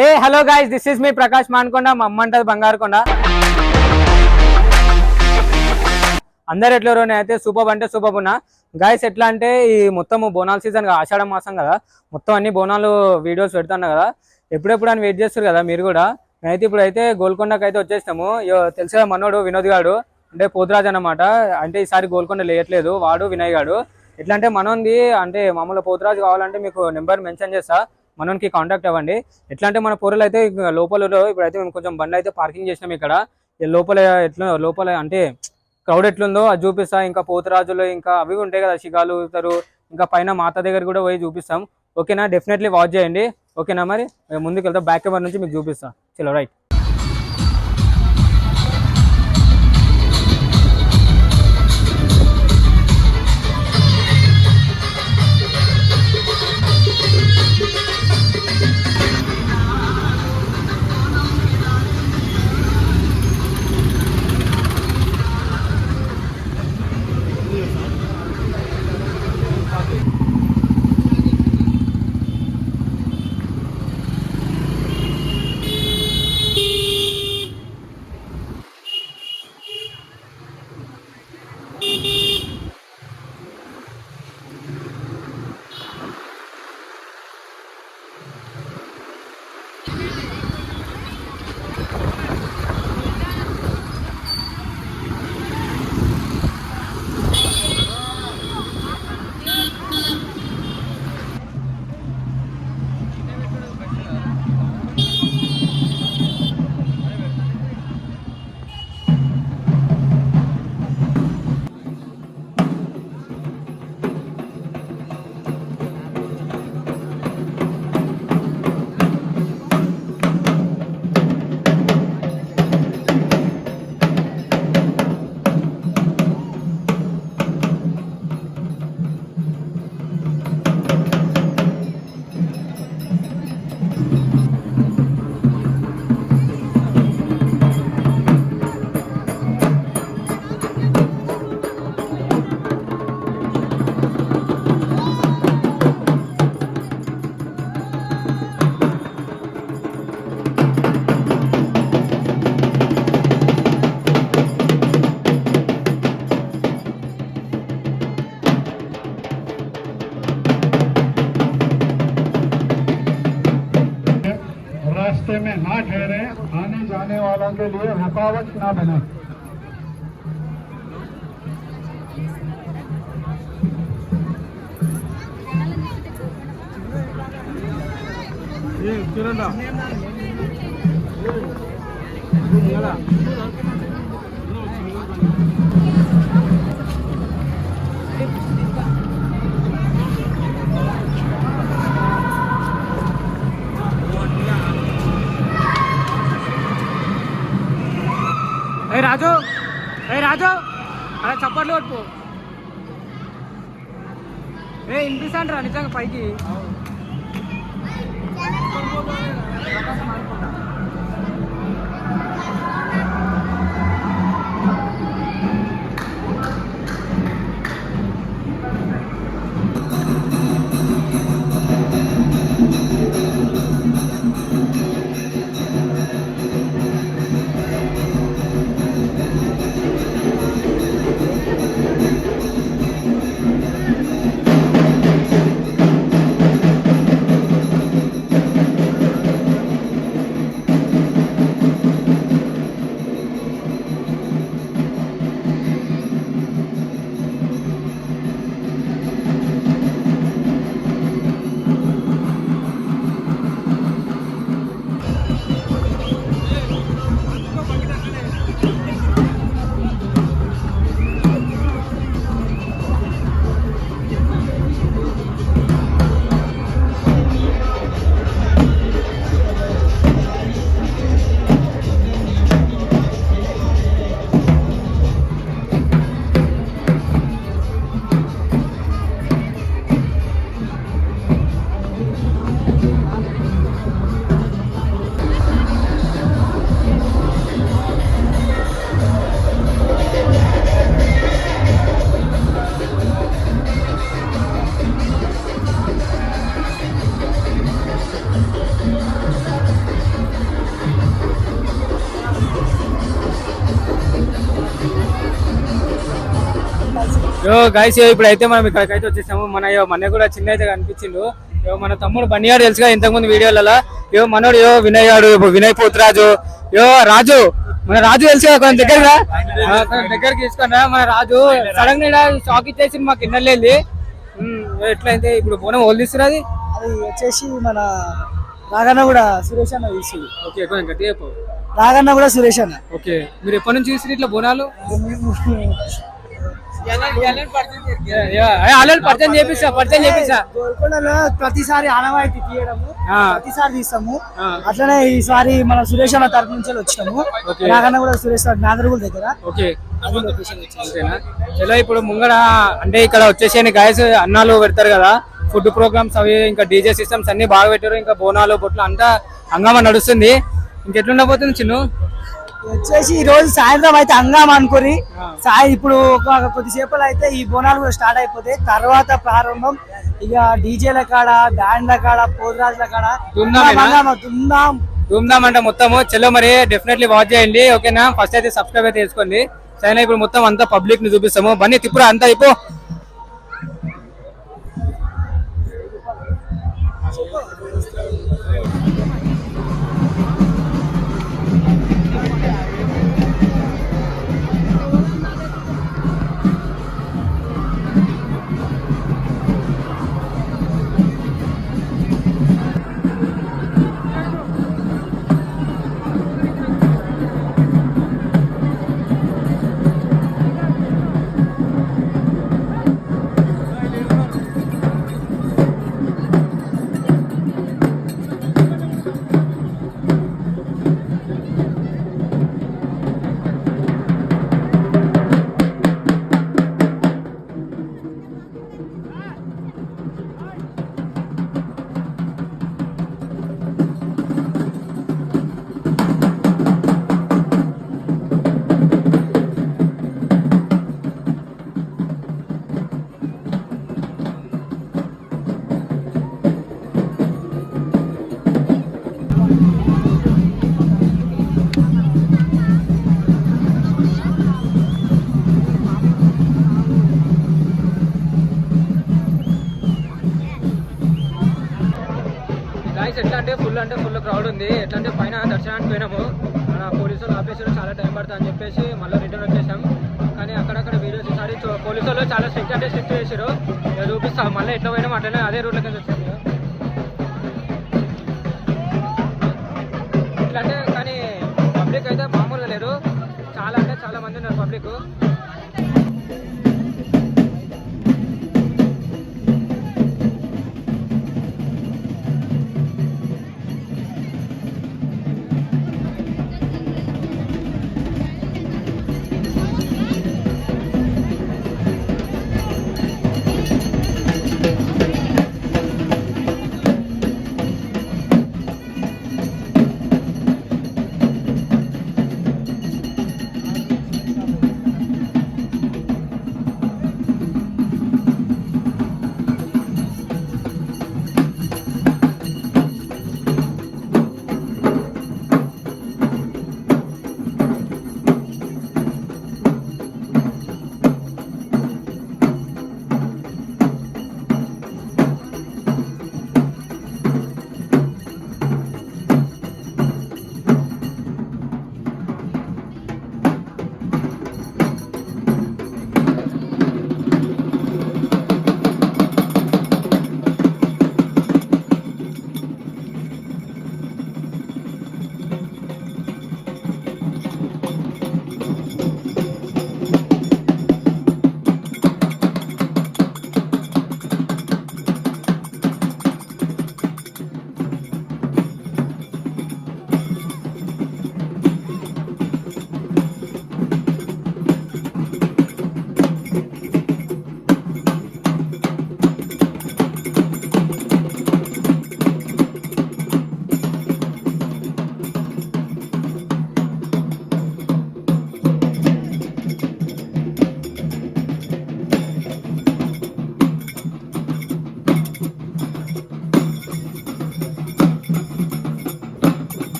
A hello guys, this is me Prakash Mankonda. మా అమ్మ అంటది బంగారుకొండ. అందరు ఎట్లా అయితే సూపర్ అంటే సూపర్ ఉన్నా గైస్. ఎట్లా అంటే ఈ మొత్తం బోనాల సీజన్ ఆషాఢ మాసం కదా, మొత్తం అన్ని బోనాలు వీడియోస్ పెడుతున్నా కదా, ఎప్పుడెప్పుడు అని వెయిట్ చేస్తారు కదా మీరు కూడా. నేనైతే ఇప్పుడు అయితే గోల్కొండకి అయితే వచ్చేస్తాము. తెలుసు కదా మనోడు వినోద్ గాడు, అంటే పోతురాజు అన్నమాట. అంటే ఈసారి గోల్కొండ లేయట్లేదు వాడు, వినయ్ గాడు. ఎట్లా అంటే మనోంది అంటే మామూలు పోతురాజు కావాలంటే మీకు నెంబర్ మెన్షన్ చేస్తా, మనోనికి కాంటాక్ట్ అవ్వండి. ఎట్లా అంటే మన పొరలు అయితే లోపల ఇప్పుడైతే మేము కొంచెం బండి అయితే పార్కింగ్ చేసినాం ఇక్కడ. లోపల ఎట్లా లోపల అంటే క్రౌడ్ ఎట్లుందో అది చూపిస్తా. ఇంకా పోతురాజులు ఇంకా అవి ఉంటాయి కదా, శిఖాలు ఊతారు. ఇంకా పైన మాత దగ్గర కూడా పోయి చూపిస్తాం. ఓకేనా, డెఫినెట్లీ వాచ్ చేయండి. ఓకేనా, మరి ముందుకు వెళ్తాం. బ్యాక్ కెమెరా నుంచి మీకు చూపిస్తా. చలో రైట్. रास्ते में ना ठहरे, आने जाने वालों के लिए रुकावट ना बने। ఏ రాజు, ఏ రాజు, అలా చప్పట్లు కొట్టుకో. ఏ వినిపిస్తాను రా నిజంగా పైకి. గైస్ ఇప్పుడు అయితే మనం ఇక్కడికైతే వచ్చేసాము. మన కూడా చిన్న అయితే కనిపించిండు. మన తమ్ముడు బన్నిగాడు తెలుసుగా ఇంతకుముందు వీడియోలలో. మనోడు వినయ్ గాడు, వినయ్ పోతురాజు, రాజు, మన రాజు తెలుసుగా కొంచెం దగ్గరికి తీసుకున్నా. మన రాజు సడన్ గా షాక్ ఇచ్చేసి మాకు ఇన్నలేదు. ఎట్లయితే ఇప్పుడు బోనం ఓల్ తీస్తున్నారు. అది వచ్చేసి మన రాగన్న కూడా సురేష్ అన్న తీసి. ఓకే కొంచెం గట్టిగా రాగన్న కూడా సురేష్ అన్న. ఓకే మీరు ఎప్పటి నుంచి చూసి ఇట్లా బోనాలు? పరిచయం చేపిస్తా. గోల్కొండలో ప్రతిసారి ఆనవాయితీ తీయడము, ప్రతిసారి తీస్తాము. అట్లనే ఈసారి మన సురేష్ అన్న తరఫు నుంచి వచ్చినాము. రాగన్న కూడా సురేష్ నాదరుగుల దగ్గర. ఓకే చలో ఇప్పుడు ముంగడ అంటే ఇక్కడ వచ్చేసి గాయస్ అన్నాలు పెడతారు కదా, ఫుడ్ ప్రోగ్రామ్స్ అవి, ఇంకా డీజే సిస్టమ్స్ అన్ని బాగా పెట్టారు. ఇంకా బోనాలు బొట్లు అంతా హంగామా నడుస్తుంది. ఇంకెట్లుండబోతుంది చిన్ను? వచ్చేసి ఈ రోజు సాయంత్రం అయితే హంగామా అనుకోరి. ఇప్పుడు కొద్దిసేపట్లో అయితే ఈ బోనాలు కూడా స్టార్ట్ అయిపోతాయి. తర్వాత ప్రారంభం ఇక డీజేల కాడ, బ్యాండ్ల కాడ, పోతురాజుల కాడ ధూమ్ధామ్ అంటే మొత్తము. చలో మరి డెఫినెట్లీ వాచ్ చేయండి ఓకేనా. ఫస్ట్ అయితే సబ్స్క్రైబ్ అయితే చేసుకోండి. సరే ఇప్పుడు మొత్తం అంతా పబ్లిక్ ని చూపిస్తాము. బన్నీ తిప్పురా అంతా అయిపో. ఎట్లా అంటే ఫుల్ క్రౌడ్ ఉంది. ఎట్లా అంటే పైన దర్శనానికి పోయినాము, మన పోలీసులు ఆపేసారు, చాలా టైం పడుతుంది అని చెప్పేసి మళ్ళీ రిటర్న్ వచ్చేసాం. కానీ అక్కడక్కడ వీడియోస్ ఈసారి పోలీసులు చాలా స్ట్రిక్ట్ అంటే స్ట్రిక్ట్ చేసారు. చూపిస్తాం మళ్ళీ ఎట్లా పోయినాం అట్లనే అదే రూట్లో కింద వచ్చాము. ఇట్లా అంటే కానీ పబ్లిక్ అయితే మామూలుగా లేరు, చాలా అంటే చాలా మంది ఉన్నారు పబ్లిక్.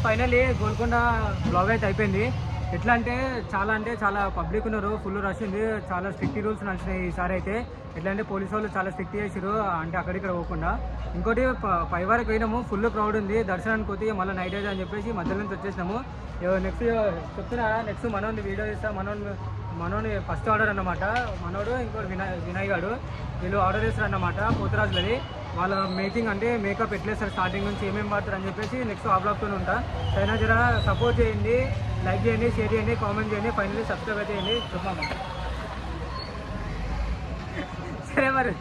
ఫైనల్లీ గోల్కొండ బ్లాగ్ అయితే అయిపోయింది. ఎట్లా అంటే చాలా పబ్లిక్ ఉన్నారు, ఫుల్ రష్ ఉంది, చాలా స్ట్రిక్ట్ రూల్స్ నడిచినాయి ఈసారి అయితే. ఎట్లా అంటే పోలీసు వాళ్ళు చాలా స్ట్రిక్ట్ చేసారు, అంటే అక్కడిక్కడ పోకుండా. ఇంకోటి పై వరకు పోయినాము, ఫుల్ క్రౌడ్ ఉంది, దర్శనానికి పోతే మళ్ళీ నైట్ అయితే అని చెప్పేసి మధ్యలో నుంచి వచ్చేసినాము. నెక్స్ట్ చెప్తున్నా, నెక్స్ట్ మనోని వీడియో చేస్తా. మనోని ఫస్ట్ ఆర్డర్ అన్నమాట. మనోడు ఇంకోటి వినయ్ గాడు, వీళ్ళు ఆర్డర్ చేస్తారు అన్నమాట పోతురాజులది. వాళ్ళ మేకింగ్ అంటే మేకప్ ఎట్లేస్తారు స్టార్టింగ్ నుంచి, ఏమేమి వాడతారు అని చెప్పేసి నెక్స్ట్ ఆ బ్లాగ్తోనే ఉంటా. అయినా జర సపోర్ట్ చేయండి, లైక్ చేయండి, షేర్ చేయండి, కామెంట్ చేయండి, ఫైనల్లీ సబ్స్క్రైబ్ అయితే చేయండి. చెప్పాము సరే మరి.